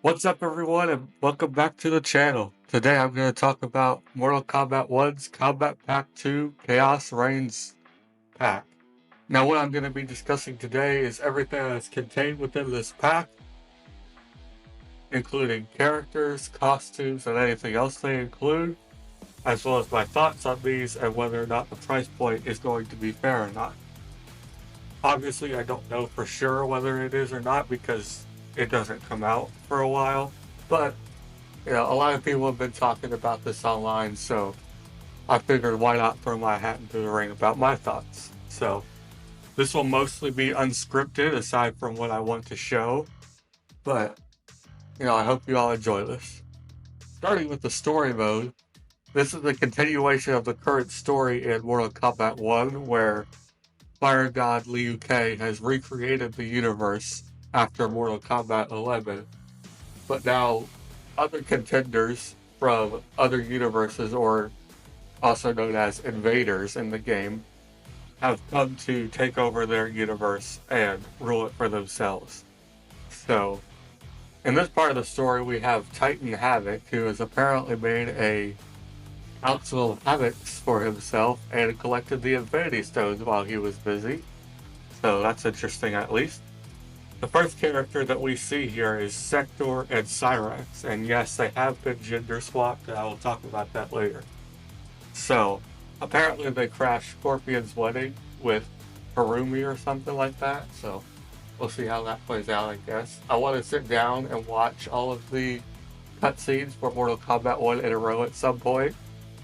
What's up, everyone, and welcome back to the channel. Today I'm going to talk about Mortal Kombat 1's Combat Pack 2 Chaos Reigns pack. Now, what I'm going to be discussing today is everything that's contained within this pack, including characters, costumes, and anything else they include, as well as my thoughts on these and whether or not the price point is going to be fair or not. Obviously, I don't know for sure whether it is or not because it doesn't come out for a while, but a lot of people have been talking about this online, so I figured why not throw my hat into the ring about my thoughts. So this will mostly be unscripted aside from what I want to show, but I hope you all enjoy this. Starting with the story mode, this is a continuation of the current story in Mortal Kombat 1 where Fire God Liu Kang has recreated the universe after Mortal Kombat 11, but now other contenders from other universes, or also known as invaders in the game, have come to take over their universe and rule it for themselves. So, in this part of the story, we have Titan Havoc, who has apparently made a Council of Havocs for himself and collected the Infinity Stones while he was busy. So that's interesting, at least. The first character that we see here is Sector and Cyrax, and yes, they have been gender swapped, and I will talk about that later. So, apparently they crashed Scorpion's wedding with Harumi or something like that, so we'll see how that plays out, I guess. I want to sit down and watch all of the cutscenes for Mortal Kombat 1 in a row at some point,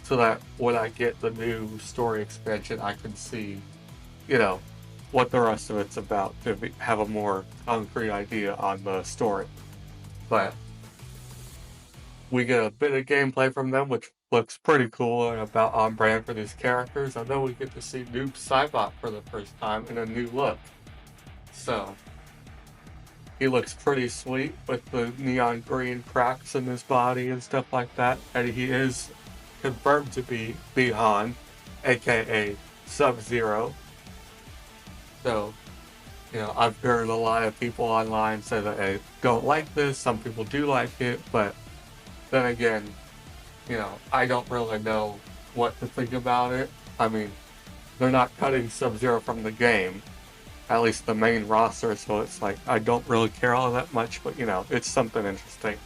so that when I get the new story expansion, I can see, what the rest of it's about to have a more concrete idea on the story. But we get a bit of gameplay from them, which looks pretty cool and about on brand for these characters. And then we get to see Noob Saibot for the first time in a new look. So he looks pretty sweet with the neon green cracks in his body and stuff like that. And he is confirmed to be Bihan, aka Sub-Zero. So, I've heard a lot of people online say that they don't like this. Some people do like it, but then again, I don't really know what to think about it. I mean, they're not cutting Sub-Zero from the game, at least the main roster, so it's like, I don't really care all that much, but it's something interesting.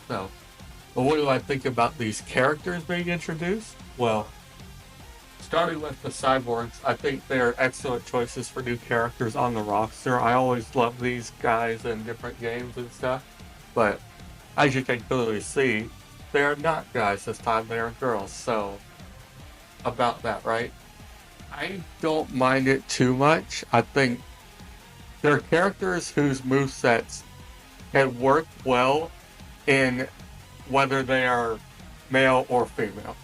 So, but what do I think about these characters being introduced? Well, starting with the cyborgs, I think they're excellent choices for new characters on the roster. I always love these guys in different games and stuff, but as you can clearly see, they are not guys this time, they are girls, so about that, right? I don't mind it too much. I think they're characters whose movesets can work well in whether they are male or female.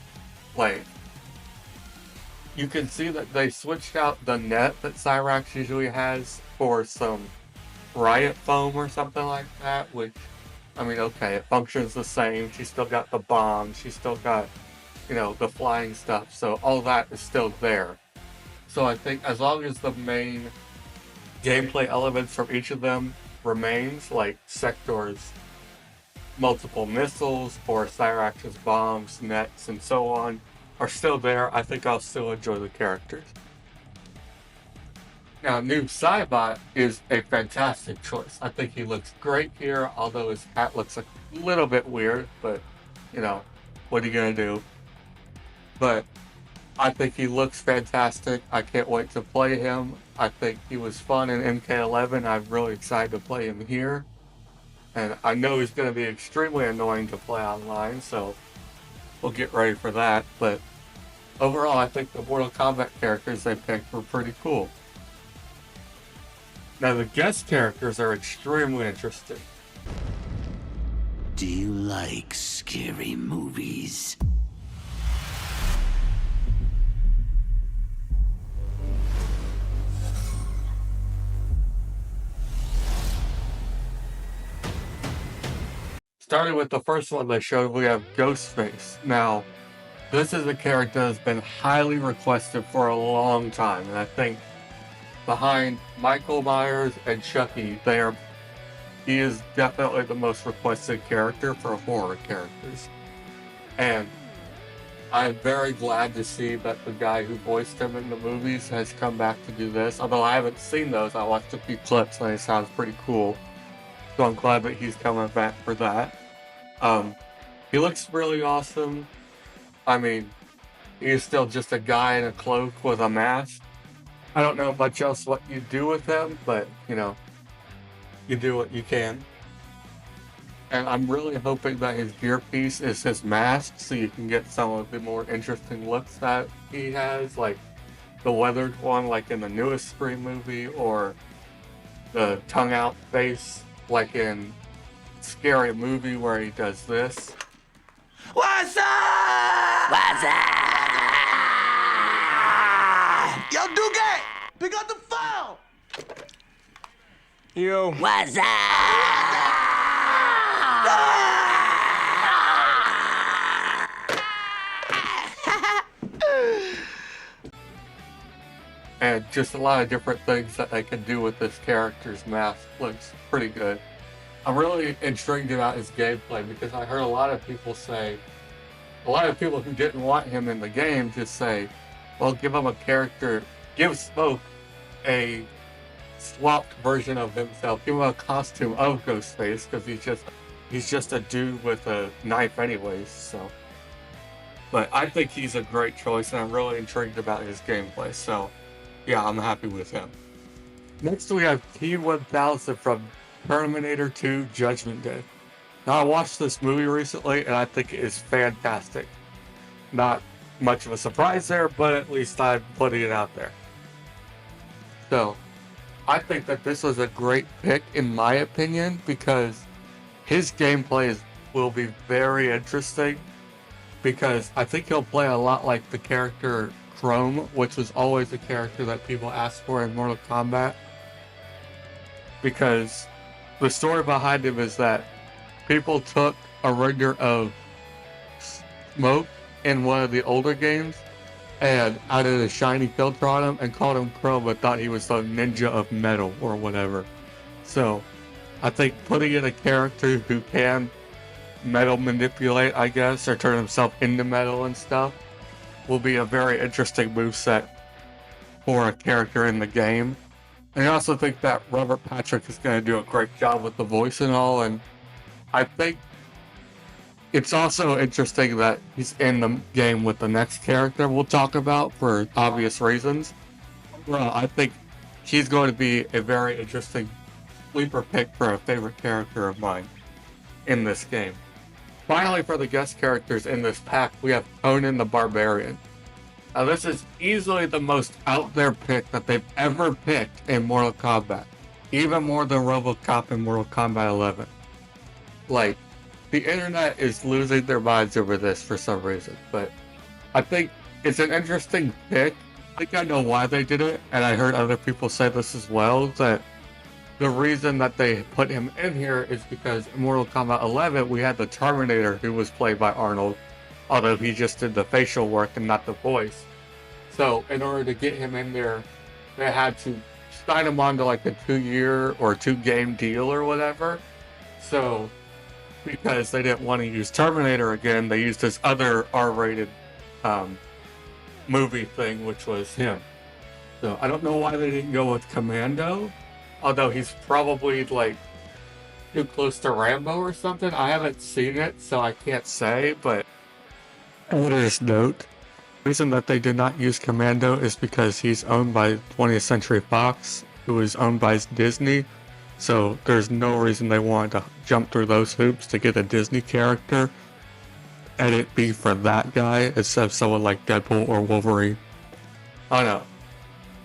Like, you can see that they switched out the net that Cyrax usually has for some riot foam or something like that, which, I mean, okay, it functions the same. She's still got the bombs. She's still got, the flying stuff. So all that is still there. So I think as long as the main gameplay elements from each of them remains, like Sector's multiple missiles or Cyrax's bombs, nets, and so on, are still there, I think I'll still enjoy the characters. Now, Noob Saibot is a fantastic choice. I think he looks great here, although his hat looks a little bit weird, but, what are you gonna do? But I think he looks fantastic. I can't wait to play him. I think he was fun in MK11. I'm really excited to play him here. And I know he's gonna be extremely annoying to play online, so we'll get ready for that, but overall, I think the Mortal Kombat characters they picked were pretty cool. Now, the guest characters are extremely interesting. Do you like scary movies? Starting with the first one they showed, we have Ghostface. Now, this is a character that's been highly requested for a long time, and I think behind Michael Myers and Chucky, they are he is definitely the most requested character for horror characters. And I'm very glad to see that the guy who voiced him in the movies has come back to do this. Although I haven't seen those, I watched a few clips and it sounds pretty cool. So I'm glad that he's coming back for that. He looks really awesome. I mean, he's still just a guy in a cloak with a mask. I don't know much else what you do with him, but, you know, you do what you can. And I'm really hoping that his gearpiece is his mask, so you can get some of the more interesting looks that he has, like the weathered one, like in the newest Scream movie, or the tongue-out face, like in Scary Movie, where he does this. What's up? What's up? Yo, Duque, pick up the phone. Yo. What's up? And just a lot of different things that they can do with this character's mask looks pretty good. I'm really intrigued about his gameplay because I heard a lot of people who didn't want him in the game just say, well, give him a character, give Smoke a swapped version of himself, give him a costume of Ghostface, because he's just a dude with a knife anyways, so. But I think he's a great choice and I'm really intrigued about his gameplay, so yeah, I'm happy with him. Next we have T-1000 from Terminator 2 Judgment Day. Now I watched this movie recently and I think it is fantastic. Not much of a surprise there, but at least I'm putting it out there. So, I think that this was a great pick in my opinion because his gameplay will be very interesting because I think he'll play a lot like the character Chrome, which was always a character that people asked for in Mortal Kombat. Because the story behind him is that people took a render of Smoke in one of the older games and added a shiny filter on him and called him Chrome, but thought he was the ninja of metal or whatever. So I think putting in a character who can metal manipulate, I guess, or turn himself into metal and stuff will be a very interesting moveset for a character in the game. And I also think that Robert Patrick is going to do a great job with the voice and all, and I think it's also interesting that he's in the game with the next character we'll talk about for obvious reasons. Well, I think he's going to be a very interesting sleeper pick for a favorite character of mine in this game. Finally, for the guest characters in this pack, we have Conan the Barbarian. Now, this is easily the most out there pick that they've ever picked in Mortal Kombat. Even more than RoboCop in Mortal Kombat 11. Like, the internet is losing their minds over this for some reason, but I think it's an interesting pick. I think I know why they did it, and I heard other people say this as well, that the reason that they put him in here is because in Mortal Kombat 11, we had the Terminator who was played by Arnold, although he just did the facial work and not the voice. So in order to get him in there, they had to sign him on to like a 2-year or 2-game deal or whatever. So because they didn't want to use Terminator again, they used this other R-rated movie thing, which was him. So I don't know why they didn't go with Commando, although he's probably like too close to Rambo or something. I haven't seen it, so I can't say, but editor's note. The reason that they did not use Commando is because he's owned by 20th Century Fox, who is owned by Disney. So there's no reason they wanted to jump through those hoops to get a Disney character and it be for that guy instead of someone like Deadpool or Wolverine. I don't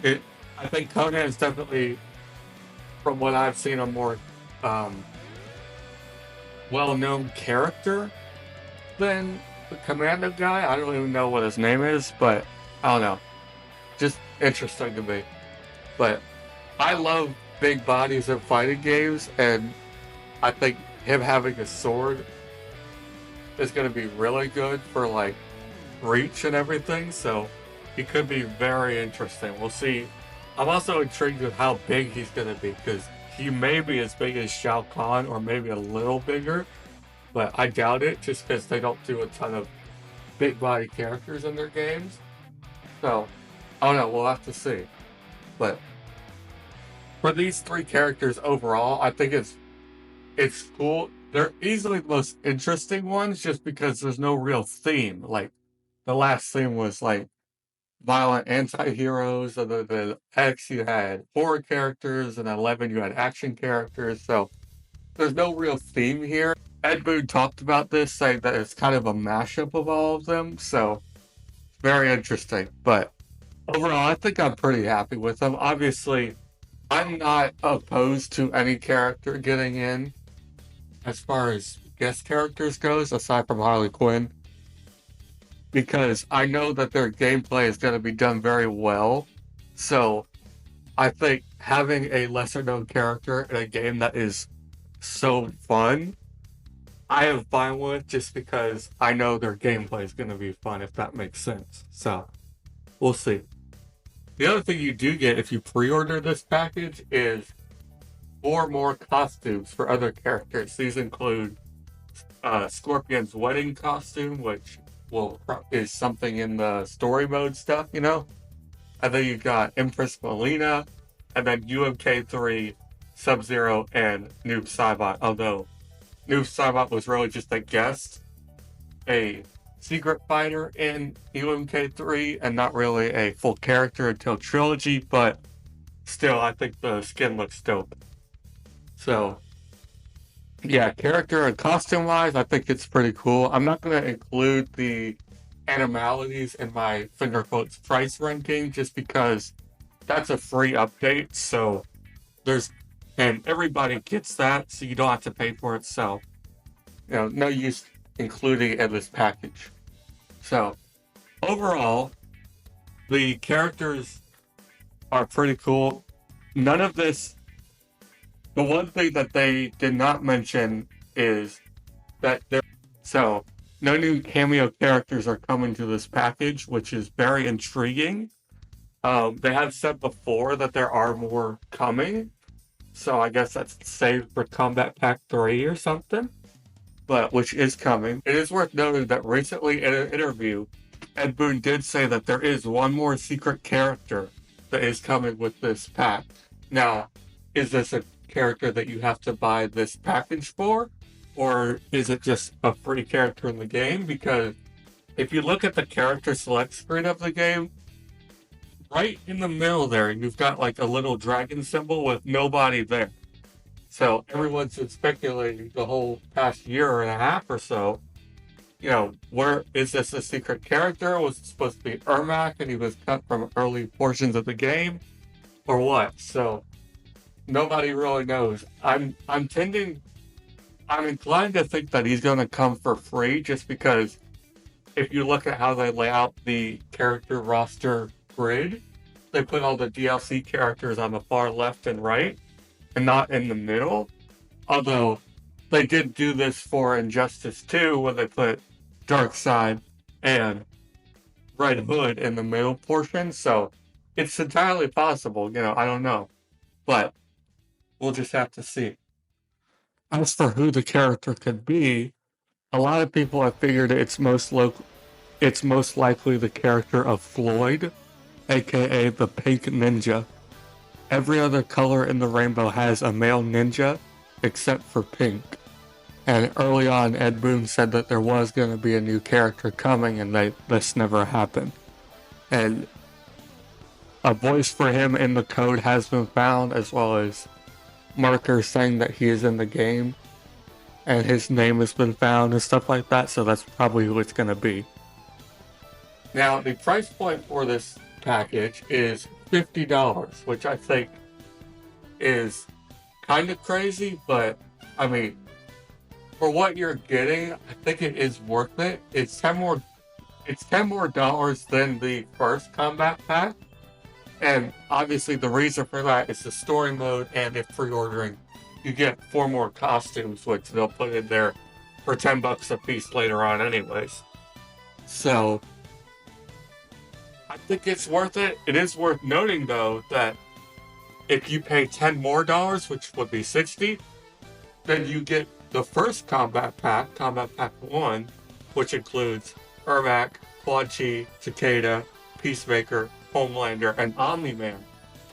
know. I think Conan is definitely, from what I've seen, a more well-known character than the Commando guy. I don't even know what his name is, but I don't know. Just interesting to me. But I love big bodies in fighting games, and I think him having a sword is going to be really good for like reach and everything, so he could be very interesting. We'll see. I'm also intrigued with how big he's going to be, because he may be as big as Shao Kahn or maybe a little bigger, but I doubt it just because they don't do a ton of big body characters in their games. So, I don't know, we'll have to see. But for these three characters overall, I think it's cool. They're easily the most interesting ones just because there's no real theme. Like, the last theme was like violent anti-heroes, and the X you had horror characters, and 11 you had action characters, so there's no real theme here. Ed Boon talked about this, saying that it's kind of a mashup of all of them, so very interesting. But overall, I think I'm pretty happy with them. Obviously, I'm not opposed to any character getting in as far as guest characters goes, aside from Harley Quinn, because I know that their gameplay is going to be done very well. So I think having a lesser known character in a game that is so fun, I am fine with, just because I know their gameplay is going to be fun, if that makes sense. So we'll see. The other thing you do get if you pre-order this package is 4 more costumes for other characters. These include Scorpion's wedding costume, which is something in the story mode stuff, you know? And then you got Empress Melina, and then UMK3, Sub-Zero, and Noob Saibot. Although Noob Saibot was really just a guest, a secret fighter in UMK3, and not really a full character until Trilogy, but still, I think the skin looks dope. So, yeah, character and costume wise, I think it's pretty cool. I'm not going to include the animalities in my finger quotes price ranking just because that's a free update. So and everybody gets that, so you don't have to pay for it. So, no use including it in this package. So, overall, the characters are pretty cool. None of this. The one thing that they did not mention is that no new cameo characters are coming to this package, which is very intriguing. They have said before that there are more coming, so I guess that's saved for Kombat Pack 3 or something, but which is coming. It is worth noting that recently in an interview, Ed Boon did say that there is one more secret character that is coming with this pack. Now, is this a character that you have to buy this package for, or is it just a free character in the game? Because if you look at the character select screen of the game, right in the middle there, you've got like a little dragon symbol with nobody there. So everyone's been speculating the whole past year and a half or so, where is this a secret character? Was it supposed to be Ermac and he was cut from early portions of the game, or what? So nobody really knows. I'm inclined to think that he's going to come for free, just because if you look at how they lay out the character roster grid, they put all the DLC characters on the far left and right, and not in the middle. Although they did do this for Injustice 2 when they put Darkseid and Red Hood in the middle portion, so it's entirely possible, I don't know. But we'll just have to see. As for who the character could be, a lot of people have figured it's most likely the character of Floyd, aka the Pink Ninja. Every other color in the rainbow has a male ninja, except for pink. And early on, Ed Boon said that there was going to be a new character coming, and this never happened. And a voice for him in the code has been found, as well as markers saying that he is in the game, and his name has been found and stuff like that, so that's probably who it's going to be. Now, the price point for this package is $50, which I think is kind of crazy, but I mean, for what you're getting, I think it is worth it. It's $10 more than the first Kombat pack. And obviously the reason for that is the story mode, and if pre-ordering, you get 4 more costumes, which they'll put in there for $10 a piece later on anyways. So, I think it's worth it. It is worth noting, though, that If you pay $10 more, which would be $60, then you get the first Combat Pack, Combat Pack 1, which includes Ermac, Quan Chi, Cicada, Peacemaker, Homelander, and Omni-Man,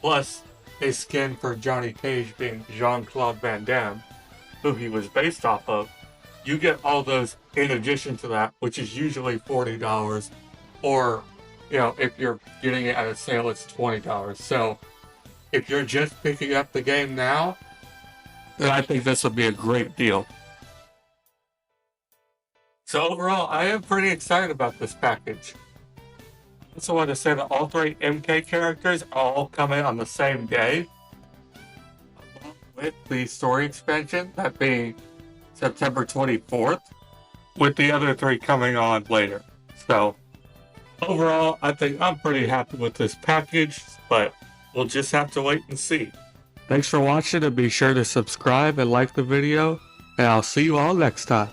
plus a skin for Johnny Cage being Jean-Claude Van Damme, who he was based off of. You get all those in addition to that, which is usually $40, or, if you're getting it at a sale, it's $20. So, if you're just picking up the game now, then I think this would be a great deal. So overall, I am pretty excited about this package. I also want to say that all 3 MK characters all come in on the same day, along with the story expansion, that being September 24th, with the other 3 coming on later. So overall, I think I'm pretty happy with this package, but we'll just have to wait and see. Thanks for watching, and be sure to subscribe and like the video, and I'll see you all next time.